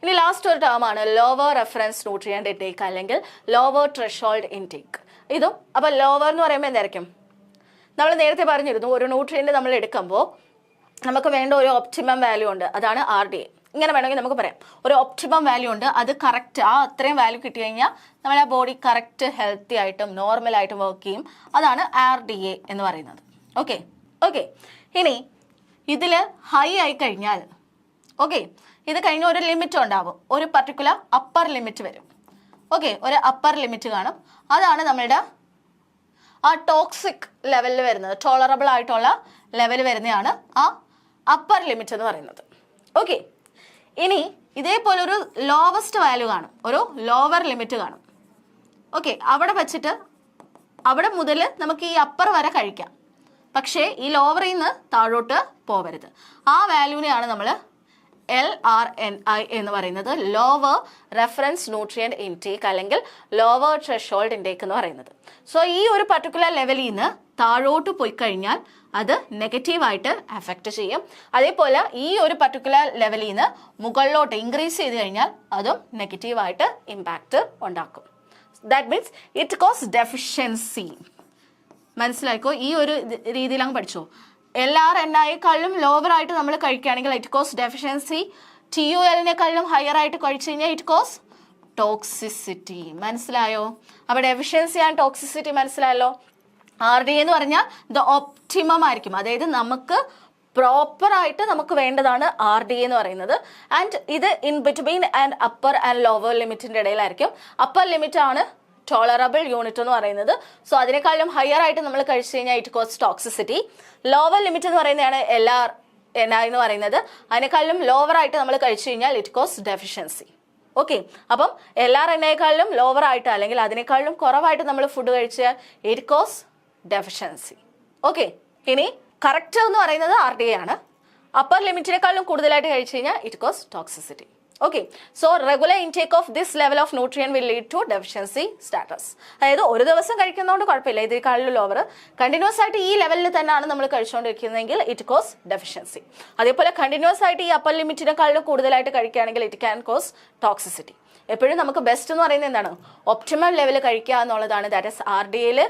ഇനി ലാസ്റ്റ് ഒരു ടേമാണ് ലോവർ റെഫറൻസ് ന്യൂട്രിയൻ്റ് ഇൻടേക്ക് അല്ലെങ്കിൽ ലോവർ ത്രെഷോൾഡ് ഇൻടേക്ക്. ഇതും അപ്പോൾ ലോവർ എന്ന് പറയുമ്പോൾ എന്തായിരിക്കും? നമ്മൾ നേരത്തെ പറഞ്ഞിരുന്നു, ഒരു ന്യൂട്രിയൻ്റ് നമ്മൾ എടുക്കുമ്പോൾ നമുക്ക് വേണ്ട ഒരു ഒപ്റ്റിമം വാല്യൂ ഉണ്ട്, അതാണ് RDA. ഇങ്ങനെ വേണമെങ്കിൽ നമുക്ക് പറയാം, ഒരു ഒപ്റ്റിമം വാല്യൂ ഉണ്ട്, അത് കറക്റ്റ്, ആ അത്രയും വാല്യൂ കിട്ടി കഴിഞ്ഞാൽ നമ്മളെ ബോഡി കറക്റ്റ് ഹെൽത്തി ആയിട്ടും നോർമലായിട്ടും വർക്ക് ചെയ്യും. അതാണ് RDA എന്ന് പറയുന്നത്. ഓക്കെ. ഇനി ഇതിൽ ഹൈ ആയി കഴിഞ്ഞാൽ, ഓക്കെ, ഇത് കഴിഞ്ഞ ഒരു ലിമിറ്റ് ഉണ്ടാവും, ഒരു പർട്ടിക്കുലർ അപ്പർ ലിമിറ്റ് വരും. ഓക്കെ, ഒരു അപ്പർ ലിമിറ്റ് കാണും. അതാണ് നമ്മളുടെ ആ ടോക്സിക് ലെവലിൽ വരുന്നത്, ടോളറബിൾ ആയിട്ടുള്ള ലെവൽ വരുന്നതാണ് ആ അപ്പർ ലിമിറ്റ് എന്ന് പറയുന്നത്. ഓക്കെ. ഇനി ഇതേപോലെ ഒരു ലോവസ്റ്റ് വാല്യൂ കാണും, ഒരു ലോവർ ലിമിറ്റ് കാണും. ഓക്കെ, അവിടെ വെച്ചിട്ട് അവിടെ മുതൽ നമുക്ക് ഈ അപ്പർ വരെ കഴിക്കാം, പക്ഷേ ഈ ലോവറിൽ നിന്ന് താഴോട്ട് പോവരുത്. ആ വാല്യൂവിനെയാണ് നമ്മൾ LRNI എന്ന് പറയുന്നത്, ലോവർ റെഫറൻസ് ന്യൂട്രിയൻ്റ് ഇൻടേക്ക് അല്ലെങ്കിൽ ലോവർ ത്രെഷോൾഡ് ഇൻടേക്ക് എന്ന് പറയുന്നത്. സോ ഈ ഒരു പർട്ടിക്കുലർ ലെവലിൽ നിന്ന് താഴോട്ട് പോയി കഴിഞ്ഞാൽ അത് നെഗറ്റീവായിട്ട് അഫക്റ്റ് ചെയ്യും. അതേപോലെ ഈ ഒരു പർട്ടിക്കുലർ ലെവലിൽ നിന്ന് മുകളിലോട്ട് ഇൻക്രീസ് ചെയ്ത് കഴിഞ്ഞാൽ അതും നെഗറ്റീവായിട്ട് ഇമ്പാക്റ്റ് ഉണ്ടാക്കും. That means it cause deficiency. മനസ്സിലാക്കോ? ഈ ഒരു രീതിയിൽ അങ്ങ് പഠിച്ചോ. LRNIയേക്കാളും ലോവർ ആയിട്ട് നമ്മൾ കഴിക്കുകയാണെങ്കിൽ ഇറ്റ് കോസ് ഡെഫിഷ്യൻസി. TULനേക്കാളും ഹയർ ആയിട്ട് കഴിച്ചു കഴിഞ്ഞാൽ ഇറ്റ് കോസ് ടോക്സിസിറ്റി. മനസ്സിലായോ? അപ്പോൾ ഡെഫിഷ്യൻസി ആൻഡ് ടോക്സിസിറ്റി മനസ്സിലായല്ലോ. RDA എന്ന് പറഞ്ഞാൽ ദ ഒപ്റ്റിമം ആയിരിക്കും, അതായത് നമുക്ക് പ്രോപ്പറായിട്ട് നമുക്ക് വേണ്ടതാണ് RDA എന്ന് പറയുന്നത്. ആൻഡ് ഇത് in between and upper and lower ലിമിറ്റിൻ്റെ ഇടയിലായിരിക്കും. അപ്പർ ലിമിറ്റ് ആണ് ടോളറബിൾ യൂണിറ്റ് എന്ന് പറയുന്നത്. സോ അതിനേക്കാളും ഹയർ ആയിട്ട് നമ്മൾ കഴിച്ചു കഴിഞ്ഞാൽ it cause toxicity. Lower limit എന്ന് പറയുന്നതാണ് LRNI എന്ന് പറയുന്നത്. അതിനേക്കാളും ലോവർ ആയിട്ട് നമ്മൾ കഴിച്ചു കഴിഞ്ഞാൽ ഇറ്റ് കോസ് ഡെഫിഷ്യൻസി. ഓക്കെ. അപ്പം LRNIയേക്കാളും ലോവർ ആയിട്ട് അല്ലെങ്കിൽ അതിനേക്കാളും കുറവായിട്ട് നമ്മൾ ഫുഡ് കഴിച്ചാൽ ഇറ്റ് കോസ് ഡെഫിഷ്യൻസി. ഓക്കെ. ഇനി കറക്റ്റ് എന്ന് പറയുന്നത് RDA ആണ്. അപ്പർ ലിമിറ്റിനേക്കാളും കൂടുതലായിട്ട് കഴിച്ചു കഴിഞ്ഞാൽ it cause toxicity. Okay. So regular intake of this level of nutrient will lead to deficiency status. അതായത് ഒരു ദിവസം കഴിക്കുന്നതുകൊണ്ട് കുഴപ്പമില്ല, ഇതിനേക്കാളും ലോവർ കണ്ടിന്യൂസ് ആയിട്ട് ഈ ലെവലിൽ തന്നെയാണ് നമ്മൾ കഴിച്ചുകൊണ്ടിരിക്കുന്നതെങ്കിൽ ഇറ്റ് കോസ് ഡെഫിഷ്യൻസി. അതേപോലെ കണ്ടിന്യൂസ് ആയിട്ട് ഈ അപ്പർ ലിമിറ്റിനേക്കാളും കൂടുതലായിട്ട് കഴിക്കുകയാണെങ്കിൽ ഇറ്റ് ക്യാൻ കോസ് ടോക്സിസിറ്റി. എപ്പോഴും നമുക്ക് ബെസ്റ്റ് എന്ന് പറയുന്നത് എന്താണ്? ഒപ്റ്റിമൽ ലെവൽ കഴിക്കുക എന്നുള്ളതാണ്. ദാറ്റ് ഈസ് RDAയിൽ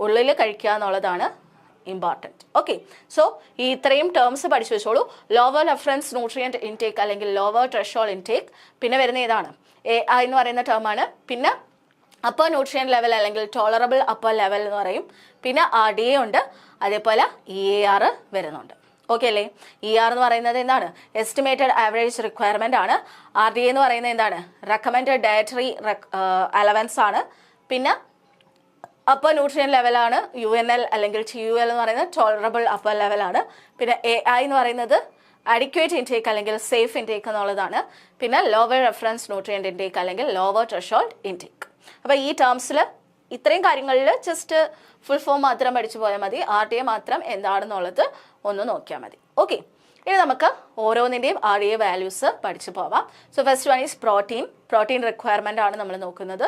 ഉള്ളിൽ കഴിക്കുക എന്നുള്ളതാണ് ഇമ്പോർട്ടൻറ്റ്. ഓക്കെ. സോ ഈ ഇത്രയും ടേംസ് പഠിച്ചു വെച്ചോളൂ. ലോവർ റെഫറൻസ് ന്യൂട്രിയൻ്റ് ഇൻടേക്ക് അല്ലെങ്കിൽ ലോവർ ത്രെഷോൾഡ് ഇൻടേക്ക്. പിന്നെ വരുന്ന ഏതാണ്? AI എന്ന് പറയുന്ന ടേമാണ്. പിന്നെ അപ്പർ ന്യൂട്രിയൻ ലെവൽ അല്ലെങ്കിൽ ടോളറബിൾ അപ്പർ ലെവൽ എന്ന് പറയും. പിന്നെ RDA ഉണ്ട്, അതേപോലെ EAR വരുന്നുണ്ട്. ഓക്കെ അല്ലേ? ER എന്ന് പറയുന്നത് എന്താണ്? എസ്റ്റിമേറ്റഡ് ആവറേജ് റിക്വയർമെൻ്റ് ആണ്. RDA എന്ന് പറയുന്നത് എന്താണ്? റെക്കമെൻഡഡ് ഡയറ്ററി അലവൻസ് ആണ്. പിന്നെ അപ്പർ ന്യൂട്രിയൻ ലെവലാണ് UNL അല്ലെങ്കിൽ TUL എന്ന് പറയുന്നത് ടോളറബിൾ അപ്പർ ലെവലാണ്. പിന്നെ AI എന്ന് പറയുന്നത് അഡിക്വേറ്റ് ഇൻടേക്ക് അല്ലെങ്കിൽ സേഫ് ഇൻടേക്ക് എന്നുള്ളതാണ്. പിന്നെ ലോവർ റെഫറൻസ് ന്യൂട്രിയൻ്റ് ഇൻടേക്ക് അല്ലെങ്കിൽ ലോവർ ത്രെഷോൾഡ് ഇൻടേക്ക്. അപ്പോൾ ഈ ടേംസിൽ ഇത്രയും കാര്യങ്ങളിൽ ജസ്റ്റ് ഫുൾ ഫോം മാത്രം പഠിച്ചു പോയാൽ മതി. RDA മാത്രം എന്താണെന്നുള്ളത് ഒന്ന് നോക്കിയാൽ മതി. ഓക്കെ. ഇനി നമുക്ക് ഓരോന്നിൻ്റെയും RDA വാല്യൂസ് പഠിച്ചു പോവാം. So first one is protein requirement ആണ് നമ്മൾ നോക്കുന്നത്.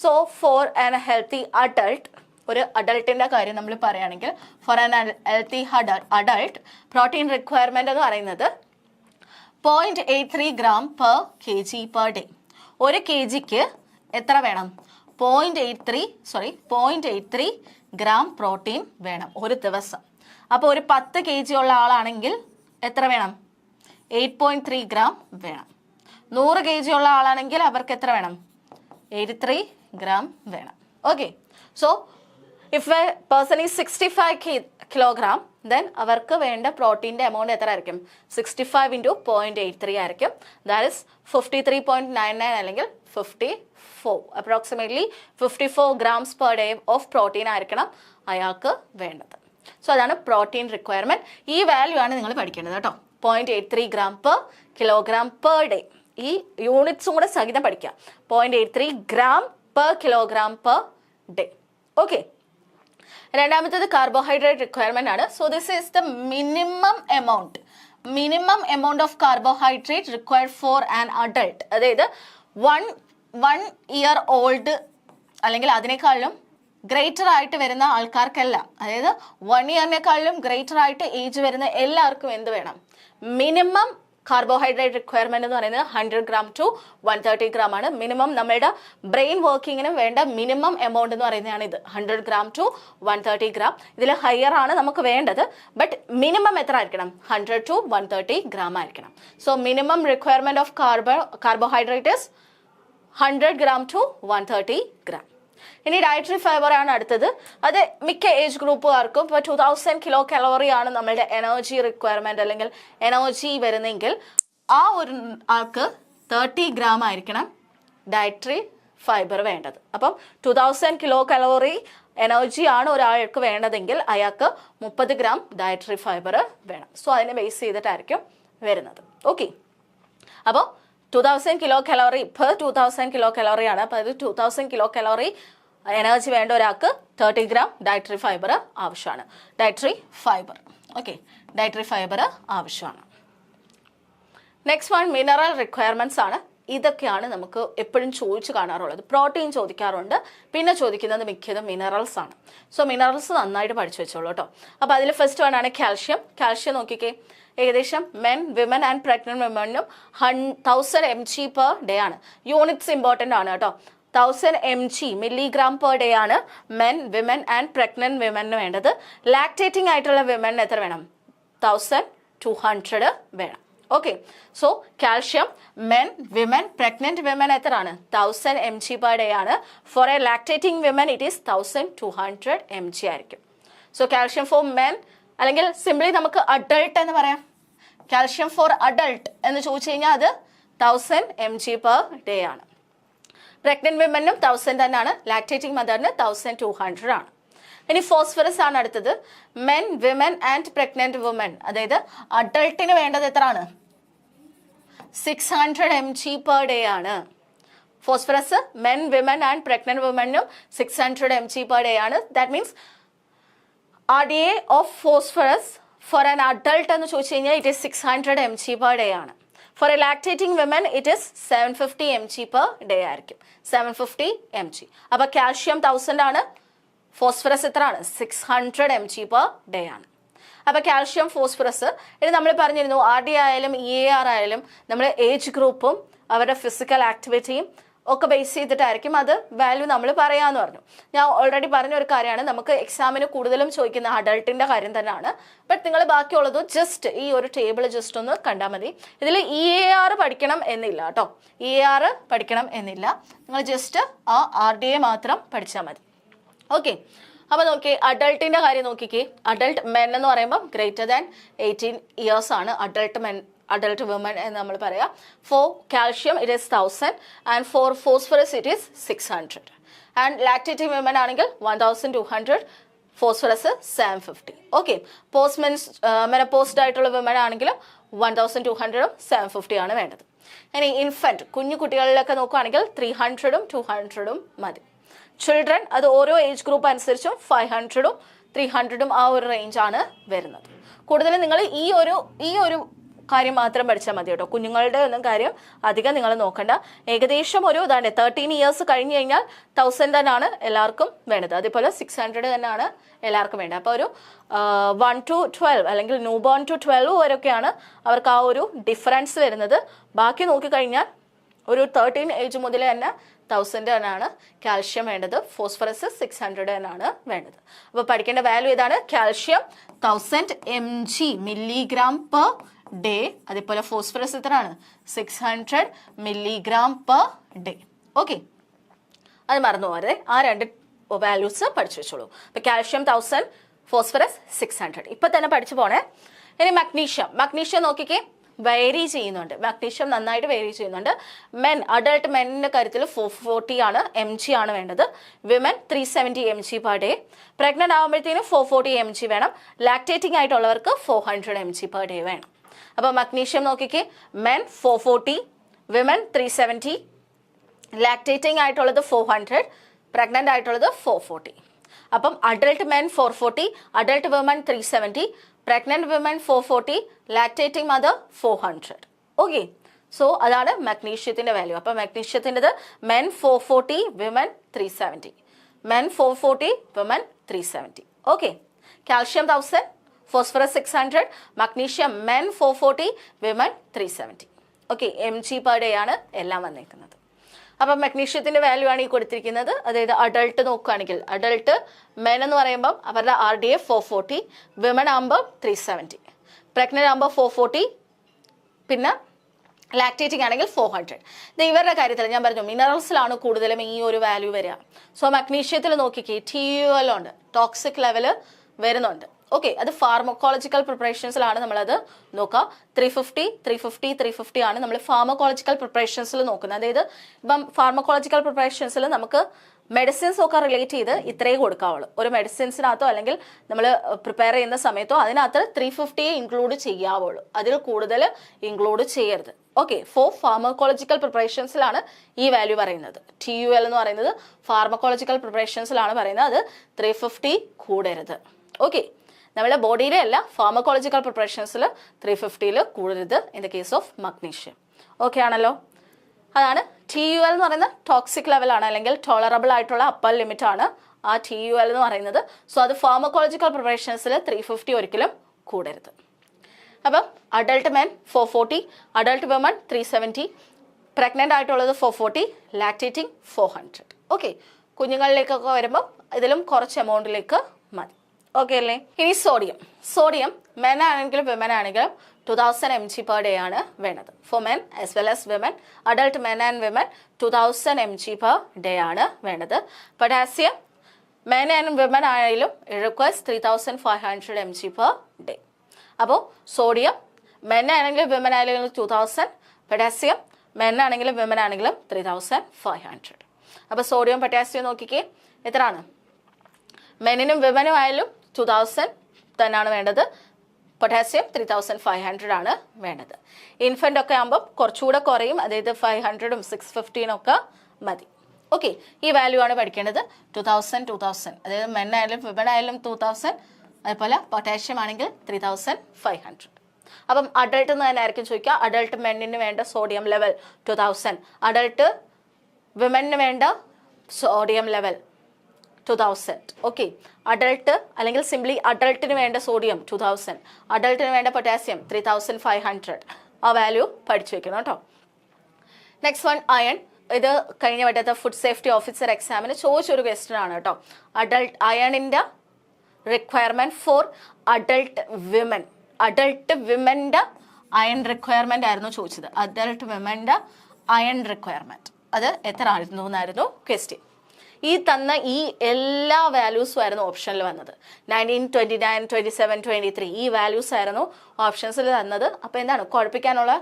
So for an healthy adult, ഒരു അഡൾട്ടിൻ്റെ കാര്യം നമ്മൾ പറയുകയാണെങ്കിൽ for an healthy adult protein requirement എന്ന് പറയുന്നത് 0.83 gram per kg per day. ഒരു kgക്ക് എത്ര വേണം? 0.83 ഗ്രാം പ്രോട്ടീൻ വേണം ഒരു ദിവസം. അപ്പോൾ ഒരു 10 kg ഉള്ള ആളാണെങ്കിൽ എത്ര വേണം? 8.3 ഗ്രാം വേണം. 100 kg ഉള്ള ആളാണെങ്കിൽ അവർക്ക് എത്ര വേണം? 83 ഗ്രാം വേണം. Okay, so if A person is 65 kilogram, then അവർക്ക് വേണ്ട പ്രോട്ടീൻ്റെ എമൗണ്ട് എത്ര ആയിരിക്കും? 65 × 0.83 ആയിരിക്കും. ദാറ്റ് ഇസ് 53.99 അല്ലെങ്കിൽ 54, approximately 54 grams per day of protein ആയിരിക്കണം അയാൾക്ക് വേണ്ടത്. സോ അതാണ് പ്രോട്ടീൻ റിക്വയർമെൻറ്റ്. ഈ വാല്യൂ ആണ് നിങ്ങൾ പഠിക്കേണ്ടത് കേട്ടോ. 0.83 gram per kilogram per day. ഈ യൂണിറ്റ്സും കൂടെ സഹിതം പഠിക്കുക. 0.83 gram per kilogram per day. Okay, രണ്ടാമത്തേത് കാർബോഹൈഡ്രേറ്റ് റിക്വയർമെന്റ് ആണ്. So this is the minimum amount of carbohydrate required for an adult. അതായത് 1 year old അല്ലെങ്കിൽ അതിനേക്കാളും ഗ്രേറ്റർ ആയിട്ട് വരുന്ന ആൾക്കാർക്കെല്ലാം, അതായത് 1 yearനേക്കാളും ഗ്രേറ്റർ ആയിട്ട് ഏജ് വരുന്ന എല്ലാവർക്കും എന്ത് വേണം? മിനിമം കാർബോഹൈഡ്രേറ്റ് റിക്വയർമെന്റ് എന്ന് പറയുന്നത് 100 gram to 130 gram ആണ്. മിനിമം നമ്മുടെ ബ്രെയിൻ വർക്കിങ്ങിന് വേണ്ട മിനിമം എമൗണ്ട് എന്ന് പറയുന്നതാണ് ഇത്, 100 gram to 130 gram. ഇതിൽ ഹയർ ആണ് നമുക്ക് വേണ്ടത്, ബട്ട് മിനിമം എത്ര ആയിരിക്കണം? 100 to 130 gram ആയിരിക്കണം. So minimum requirement of carbohydrate is 100 gram to 130 gram. ഇനി ഡയറ്ററി ഫൈബർ ആണ് അടുത്തത്. അത് മിക്ക ഏജ് ഗ്രൂപ്പുകാർക്കും ഇപ്പോൾ 2000 kcal ആണ് നമ്മളുടെ എനർജി റിക്വയർമെന്റ് അല്ലെങ്കിൽ എനർജി വരുന്നെങ്കിൽ ആ ഒരു ആൾക്ക് 30 gram ആയിരിക്കണം ഡയറ്ററി ഫൈബർ വേണ്ടത്. അപ്പം 2000 kcal എനർജി ആണ് ഒരാൾക്ക് വേണ്ടതെങ്കിൽ അയാൾക്ക് 30 gram ഡയറ്ററി ഫൈബർ വേണം. സോ അതിനെ ബേസ് ചെയ്തിട്ടായിരിക്കും വരുന്നത്. ഓക്കെ, അപ്പോൾ 2000 kcal ഇപ്പോൾ 2000 kcal ആണ്. അപ്പോൾ അത് 2000 kcal എനർജി വേണ്ട ഒരാൾക്ക് 30 gram ഡയറ്ററി ഫൈബർ ആവശ്യമാണ്. ഡയറ്ററി ഫൈബർ ആവശ്യമാണ്. നെക്സ്റ്റ് വൺ മിനറൽ റിക്വയർമെന്റ്സ് ആണ്. ഇതൊക്കെയാണ് നമുക്ക് എപ്പോഴും ചോദിച്ചു കാണാറുള്ളത്. പ്രോട്ടീൻ ചോദിക്കാറുണ്ട്, പിന്നെ ചോദിക്കുന്നത് മിക്കതും മിനറൽസ് ആണ്. സോ മിനറൽസ് നന്നായിട്ട് പഠിച്ചു വെച്ചോളൂ കേട്ടോ. അപ്പോൾ അതിൽ ഫസ്റ്റ് വൺ ആണ് കാൽഷ്യം. കാൽഷ്യം നോക്കിക്കേ, ഏകദേശം മെൻ, വിമൻ ആൻഡ് പ്രഗ്നന്റ് വിമനും 1000 mg per day ആണ്. യൂണിറ്റ്സ് ഇമ്പോർട്ടൻ്റ് ആണ് കേട്ടോ. 1000 mg milligram per day ആണ് മെൻ, വിമൻ ആൻഡ് പ്രഗ്നന്റ് വിമന് വേണ്ടത്. ലാക്ടേറ്റിംഗ് ആയിട്ടുള്ള വിമന് എത്ര വേണം? 1200 വേണം. Okay, so calcium men, women, pregnant women എത്ര ആണ്? 1000 mg per day ആണ്. For a lactating women it is 1200 mg ആയിരിക്കും. സോ കാൽഷ്യം ഫോർ മെൻ, അല്ലെങ്കിൽ സിംപ്ലി നമുക്ക് അഡൾട്ട് എന്ന് പറയാം. കാൽഷ്യം ഫോർ അഡൾട്ട് എന്ന് ചോദിച്ചു കഴിഞ്ഞാൽ അത് 1000 mg per day ആണ്. പ്രഗ്നന്റ് വിമനും 1000 തന്നെയാണ്. ലാക്ടേറ്റിംഗ് മദറിന് 1200 ആണ്. ഇനി ഫോസ്ഫറസ് ആണ് അടുത്തത്. Men, women and pregnant woman, അതായത് അഡൾട്ടിന് വേണ്ടത് എത്ര ആണ്? 600 mg per day ആണ്. Phosphorus men, women and pregnant വുമനും 600 mg per day ആണ്. That means RDA of phosphorus for an adult എന്ന് ചോദിച്ചു കഴിഞ്ഞാൽ it is 600 mg per day ആണ്. For a lactating woman it is 750 mg per day ആയിരിക്കും. 750 mg. അപ്പോൾ calcium 1000 ആണ്, phosphorus എത്ര ആണ്? 600 mg per day ആണ്. അപ്പോൾ കാൽഷ്യം, ഫോസ്ഫറസ്. ഇനി നമ്മൾ പറഞ്ഞിരുന്നു RDA ആയാലും EAR ആയാലും നമ്മൾ ഏജ് ഗ്രൂപ്പും അവരുടെ ഫിസിക്കൽ ആക്ടിവിറ്റിയും ഒക്കെ ബേസ് ചെയ്തിട്ടായിരിക്കും അത് വാല്യൂ നമ്മൾ പറയാമെന്ന് പറഞ്ഞു. ഞാൻ ഓൾറെഡി പറഞ്ഞ ഒരു കാര്യമാണ്, നമുക്ക് എക്സാമിന് കൂടുതലും ചോദിക്കുന്ന അഡൾട്ടിൻ്റെ കാര്യം തന്നെയാണ്. ബട്ട് നിങ്ങൾ ബാക്കിയുള്ളത് ജസ്റ്റ് ഈ ഒരു ടേബിൾ ജസ്റ്റ് ഒന്ന് കണ്ടാൽ മതി. ഇതിൽ EAR പഠിക്കണം എന്നില്ല കേട്ടോ. EAR പഠിക്കണം എന്നില്ല, നിങ്ങൾ ജസ്റ്റ് ആ RDA മാത്രം പഠിച്ചാൽ മതി. ഓക്കെ, അപ്പോൾ നോക്കിയേ അഡൾട്ടിൻ്റെ കാര്യം നോക്കിക്കേ. അഡൾട്ട് മെൻ എന്ന് പറയുമ്പോൾ ഗ്രേറ്റർ ദാൻ 18 years ആണ് അഡൾട്ട് വുമൻ എന്ന് നമ്മൾ പറയാം. For calcium it is 1000 and for phosphorus it is 600. And lactating women ആണെങ്കിൽ 1200, ഫോസ്ഫറസ് 750. ഓക്കെ, മെനപ്പോസ്ഡ് ആയിട്ടുള്ള വിമൻ ആണെങ്കിൽ 1200 750 ആണ് വേണ്ടത്. ഇനി ഇൻഫൻറ്റ് കുഞ്ഞു കുട്ടികളിലൊക്കെ നോക്കുകയാണെങ്കിൽ 300 200 മതി. ചിൽഡ്രൻ അത് ഓരോ ഏജ് ഗ്രൂപ്പ് അനുസരിച്ചും 500 300 ആ ഒരു റേഞ്ചാണ് വരുന്നത്. കൂടുതലും നിങ്ങൾ ഈ ഒരു കാര്യം മാത്രം പഠിച്ചാൽ മതി കേട്ടോ. കുഞ്ഞുങ്ങളുടെ ഒന്നും കാര്യം അധികം നിങ്ങൾ നോക്കണ്ട. ഏകദേശം ഒരു 13 years കഴിഞ്ഞ് കഴിഞ്ഞാൽ 1000 തന്നെയാണ് എല്ലാവർക്കും വേണ്ടത്. അതേപോലെ 600 തന്നെയാണ് എല്ലാവർക്കും വേണ്ടത്. അപ്പോൾ ഒരു 1 to 12 അല്ലെങ്കിൽ ന്യൂ ബോൺ ടു 12 വരെയൊക്കെയാണ് അവർക്ക് ആ ഒരു ഡിഫറൻസ് വരുന്നത്. ബാക്കി നോക്കിക്കഴിഞ്ഞാൽ ഒരു 13 ഏജ് മുതൽ തന്നെ 1000 ആണ് കാൽഷ്യം വേണ്ടത്, ഫോസ്ഫറസ് 600 ആണ് വേണ്ടത്. അപ്പോൾ പഠിക്കേണ്ട വാല്യൂ ഏതാണ്? Calcium 1000 mg milligram per day, അതേപോലെ ഫോസ്ഫറസ് എത്രയാണ്? 600 മില്ലിഗ്രാം പെർ ഡേ. ഓക്കെ, അത് മറന്നു പോകരുത്. ആ രണ്ട് വാല്യൂസ് പഠിച്ചു വെച്ചോളൂ. അപ്പോൾ കാൽഷ്യം 1000, ഫോസ്ഫറസ് 600 ഇപ്പം തന്നെ പഠിച്ചു പോണേ. ഇനി മഗ്നീഷ്യം നോക്കിക്കേ, വേരി ചെയ്യുന്നുണ്ട്. മഗ്നീഷ്യം നന്നായിട്ട് വേരി ചെയ്യുന്നുണ്ട്. അഡൾട്ട് മെന്നിന്റെ കാര്യത്തിൽ 440 ആണ്, mg ആണ് വേണ്ടത്. Women 370 mg per day. Pregnant ആകുമ്പോഴത്തേനും 440 mg വേണം. ലാക്ടേറ്റിംഗ് ആയിട്ടുള്ളവർക്ക് 400 mg പെർ ഡേ വേണം. അപ്പോൾ മഗ്നീഷ്യം നോക്കിക്കേ, മെൻ 440, വിമൻ 370, ലാക്ടേറ്റിംഗ് ആയിട്ടുള്ളത് 400, പ്രഗ്നന്റ് ആയിട്ടുള്ളത് 440. അപ്പം adult men 440, adult women 370, pregnant women 440, lactating mother 400. Okay, so അതാണ് മഗ്നീഷ്യത്തിൻ്റെ വാല്യൂ. അപ്പോൾ മഗ്നീഷ്യത്തിൻ്റെത് men 440, women 370, men 440, women 370. Okay, calcium 1000, phosphorus 600, magnesium men 440, women 370. Okay, mg per day ആണ് എല്ലാം വന്നേക്കുന്നത്. അപ്പം മഗ്നീഷ്യത്തിൻ്റെ വാല്യൂ ആണ് ഈ കൊടുത്തിരിക്കുന്നത്. അതായത് അഡൾട്ട് നോക്കുകയാണെങ്കിൽ, അഡൾട്ട് മെൻ എന്ന് പറയുമ്പം അവരുടെ RDA 440, വിമൻ ആകുമ്പോൾ 370, പ്രഗ്നൻ്റ് ആകുമ്പോൾ 440, പിന്നെ ലാക്ടേറ്റിംഗ് ആണെങ്കിൽ 400. ഇവരുടെ കാര്യത്തിൽ ഞാൻ പറഞ്ഞു മിനറൽസിലാണ് കൂടുതലും ഈ ഒരു വാല്യൂ വരിക. സോ മഗ്നീഷ്യത്തിൽ നോക്കിക്കേ, TUL ഉണ്ട്, ടോക്സിക് ലെവൽ വരുന്നുണ്ട്. ഓക്കെ, അത് ഫാർമക്കോളജിക്കൽ പ്രിപ്പറേഷൻസിലാണ് നമ്മളത് നോക്കുക. 350 ആണ് നമ്മൾ ഫാർമക്കോളജിക്കൽ പ്രിപ്പറേഷൻസിൽ നോക്കുന്നത്. അതായത് ഇപ്പം ഫാർമക്കോളജിക്കൽ പ്രിപ്പറേഷൻസിൽ നമുക്ക് മെഡിസിൻസ് ഒക്കെ റിലേറ്റ് ചെയ്ത് ഇത്രയും കൊടുക്കാവുള്ളൂ. ഒരു മെഡിസിൻസിനകത്തോ അല്ലെങ്കിൽ നമ്മൾ പ്രിപ്പയർ ചെയ്യുന്ന സമയത്തോ അതിനകത്ത് 350 ഇൻക്ലൂഡ് ചെയ്യാവുള്ളൂ, അതിൽ കൂടുതൽ ഇൻക്ലൂഡ് ചെയ്യരുത്. ഓക്കെ, ഫോർ ഫാർമക്കോളജിക്കൽ പ്രിപ്പറേഷൻസിലാണ് ഈ വാല്യൂ പറയുന്നത്. TUL എന്ന് പറയുന്നത് ഫാർമക്കോളജിക്കൽ പ്രിപ്പറേഷൻസിലാണ് പറയുന്നത്. അത് 350 കൂടരുത്. ഓക്കെ, നമ്മുടെ ബോഡിയിലെ അല്ല, ഫാർമക്കോളജിക്കൽ പ്രിപ്പറേഷൻസിൽ 350 കൂടരുത് in the case of magnesium. Okay ആണല്ലോ. അതാണ് TUL എന്ന് പറയുന്നത് ടോക്സിക് ലെവലാണ്, അല്ലെങ്കിൽ ടോളറബിൾ ആയിട്ടുള്ള അപ്പർ ലിമിറ്റ് ആണ് ആ TUL എന്ന് പറയുന്നത്. സോ അത് ഫാർമക്കോളജിക്കൽ പ്രിപ്പറേഷൻസിൽ 350 ഒരിക്കലും കൂടരുത്. അപ്പം adult men 440, adult women 370, pregnant ആയിട്ടുള്ളത് 440, ലാക്ടേറ്റിംഗ് 400. ഓക്കെ, കുഞ്ഞുങ്ങളിലേക്കൊക്കെ വരുമ്പോൾ ഇതിലും കുറച്ച് എമൗണ്ടിലേക്ക് മതി. ഓക്കെ അല്ലേ. ഇനി സോഡിയം മെൻ ആണെങ്കിലും വിമൻ ആണെങ്കിലും 2000 mg പെർ ഡേ ആണ് വേണ്ടത്. Four men as well as women, adult men and women 2000 mg per day ആണ് വേണ്ടത്. പൊട്ടാസ്യം മെൻ ആൻഡ് വിമൻ ആയാലും റിക്വയർസ് 3500 mg പെർ ഡേ. അപ്പോൾ സോഡിയം മെൻ ആണെങ്കിലും വിമൻ ആണെങ്കിലും 2000, പൊട്ടാസ്യം മെൻ ആണെങ്കിലും വിമൻ ആണെങ്കിലും 3500. അപ്പോൾ സോഡിയം പൊട്ടാസ്യം നോക്കിക്കേ എത്രയാണ്? മെനിനും വിമനും ആയാലും 2000 തന്നെയാണ് വേണ്ടത്. പൊട്ടാസ്യം 3500 ആണ് വേണ്ടത്. ഇൻഫൻ്റ് ഒക്കെ ആകുമ്പോൾ കുറച്ചുകൂടെ കുറയും, അതായത് 500ഉം 650 ഒക്കെ മതി. ഓക്കെ, ഈ വാല്യൂ ആണ് പഠിക്കേണ്ടത്. 2000, അതായത് മെൻ ആയാലും വിമൻ ആയാലും 2000, അതുപോലെ പൊട്ടാഷ്യം ആണെങ്കിൽ 3500. അപ്പം അഡൾട്ട് എന്ന് തന്നെ ആയിരിക്കും ചോദിക്കുക. അഡൾട്ട് മെന്നിന് വേണ്ട സോഡിയം ലെവൽ 2000, അഡൾട്ട് വിമനിന് വേണ്ട സോഡിയം ലെവൽ 2000. ഓക്കെ, അഡൾട്ട് അല്ലെങ്കിൽ സിംപ്ലി അഡൾട്ടിന് വേണ്ട സോഡിയം 2000, അഡൾട്ടിന് വേണ്ട പൊട്ടാസ്യം 3500. ആ വാല്യൂ പഠിച്ചു വെക്കണം കേട്ടോ. Next one iron. ഇത് കഴിഞ്ഞ വട്ടത്തെ ഫുഡ് സേഫ്റ്റി ഓഫീസർ എക്സാമിന് ചോദിച്ചൊരു ക്വസ്റ്റ്യൻ ആണ് കേട്ടോ. അയണിൻ്റെ റിക്വയർമെൻറ്റ് ഫോർ അഡൾട്ട് വിമൻ്റെ അയൺ റിക്വയർമെൻ്റ് ആയിരുന്നു ചോദിച്ചത്. അഡൾട്ട് വിമൻ്റെ അയൺ റിക്വയർമെൻറ്റ് അത് എത്ര ആയിരുന്നു എന്നായിരുന്നു ക്വസ്റ്റ്യൻ. ഈ തന്ന ഈ എല്ലാ വാല്യൂസും ആയിരുന്നു ഓപ്ഷനിൽ വന്നത്. 19, 29, 27, 23 ഈ വാല്യൂസ് ആയിരുന്നു ഓപ്ഷൻസിൽ തന്നത്. അപ്പോൾ എന്താണ്, കുഴപ്പിക്കാനുള്ള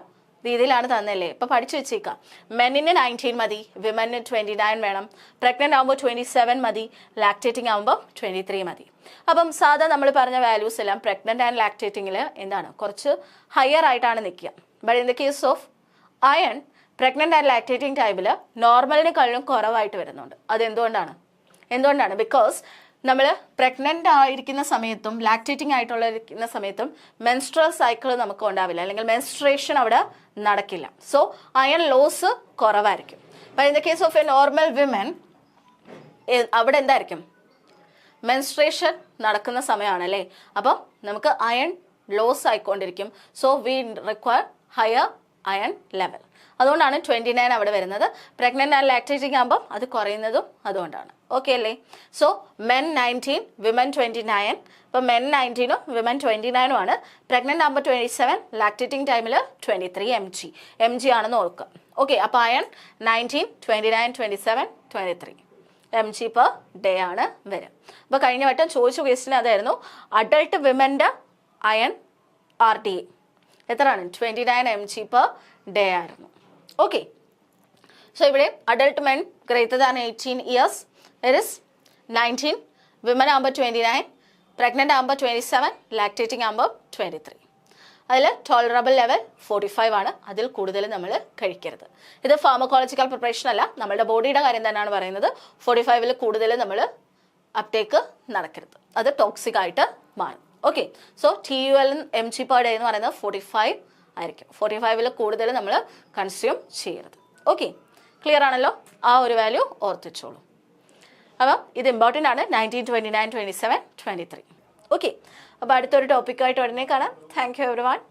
രീതിയിലാണ് തന്നല്ലേ. ഇപ്പോൾ പഠിച്ചു വെച്ചേക്കാം. മെന്നിന് 19 മതി, വിമന് 29 വേണം, പ്രഗ്നൻ്റ് ആകുമ്പോൾ 27 മതി, ലാക്ടേറ്റിംഗ് ആകുമ്പോൾ 23 മതി. അപ്പം സാധാ നമ്മൾ പറഞ്ഞ വാല്യൂസ് എല്ലാം പ്രഗ്നൻ്റ് ആൻഡ് ലാക്ടേറ്റിങ്ങിൽ എന്താണ് കുറച്ച് ഹയർ ആയിട്ടാണ് നിൽക്കുക. But in the case of iron pregnant and lactating ടൈമിൽ നോർമലിനെക്കാളും കുറവായിട്ട് വരുന്നുണ്ട്. എന്തുകൊണ്ടാണ്? ബിക്കോസ് നമ്മൾ പ്രഗ്നൻ്റ് ആയിരിക്കുന്ന സമയത്തും ലാക്ടേറ്റിംഗ് ആയിട്ടുള്ള സമയത്തും മെൻസ്ട്രൽ സൈക്കിൾ നമുക്ക് ഉണ്ടാവില്ല, അല്ലെങ്കിൽ മെൻസ്ട്രേഷൻ അവിടെ നടക്കില്ല. സോ അയൺ ലോസ് കുറവായിരിക്കും. But in the case of a normal women അവിടെ എന്തായിരിക്കും, മെൻസ്ട്രേഷൻ നടക്കുന്ന സമയമാണല്ലേ. അപ്പം നമുക്ക് അയൺ ലോസ് ആയിക്കൊണ്ടിരിക്കും. So we require higher iron level. അതുകൊണ്ടാണ് 29 അവിടെ വരുന്നത്. പ്രഗ്നൻ്റ് ആൻഡ് ലാക്ടേറ്റിംഗ് ആകുമ്പം അത് കുറയുന്നതും അതുകൊണ്ടാണ്. ഓക്കെ അല്ലേ? So men 19, women 29. ഇപ്പോൾ മെൻ 19 വിമൻ 29 ആണ്. പ്രഗ്നൻ്റ് ആകുമ്പോൾ 27, ലാക്ടേറ്റിംഗ് ടൈമിൽ 23 mg ആണെന്ന് ഓർക്കുക. ഓക്കെ, അപ്പോൾ അയൺ 19, 29, 27, 23 mg per ഡേ ആണ് വരിക. അപ്പോൾ കഴിഞ്ഞ വട്ടം ചോദിച്ച ക്വസ്റ്റ്യൻ അതായിരുന്നു, അഡൾട്ട് വിമൻ്റെ അയൺ RDA എത്രയാണ്? 29 mg per ഡേ ആയിരുന്നു. ഓക്കെ, സോ ഇവിടെ adult men greater than 18 years it is 19, women ആകുമ്പോൾ 29, പ്രഗ്നൻ്റ് ആകുമ്പോൾ 27, ലാക്ടേറ്റിംഗ് ആകുമ്പോൾ 23. അതിൽ ടോളറബിൾ ലെവൽ 45 ആണ്. അതിൽ കൂടുതൽ നമ്മൾ കഴിക്കരുത്. ഇത് ഫാർമക്കോളജിക്കൽ പ്രിപ്പറേഷൻ അല്ല, നമ്മുടെ ബോഡിയുടെ കാര്യം തന്നെയാണ് പറയുന്നത്. 45 കൂടുതൽ നമ്മൾ അപ്ടേക്ക് നടക്കരുത്, അത് ടോക്സിക് ആയിട്ട് മാറും. Okay, so TUL mg per day എന്ന് പറയുന്നത് 45 ആയിരിക്കും. 45 കൂടുതൽ നമ്മൾ കൺസ്യൂം ചെയ്യരുത്. ഓക്കെ, ക്ലിയർ ആണല്ലോ? ആ ഒരു വാല്യൂ ഓർത്തിച്ചോളൂ. അപ്പം ഇത് ഇമ്പോർട്ടൻ്റ് ആണ്. 19, 29, 27, 23. ഓക്കെ, അപ്പോൾ അടുത്തൊരു ടോപ്പിക്കായിട്ട് ഉടനെ കാണാം. Thank you everyone.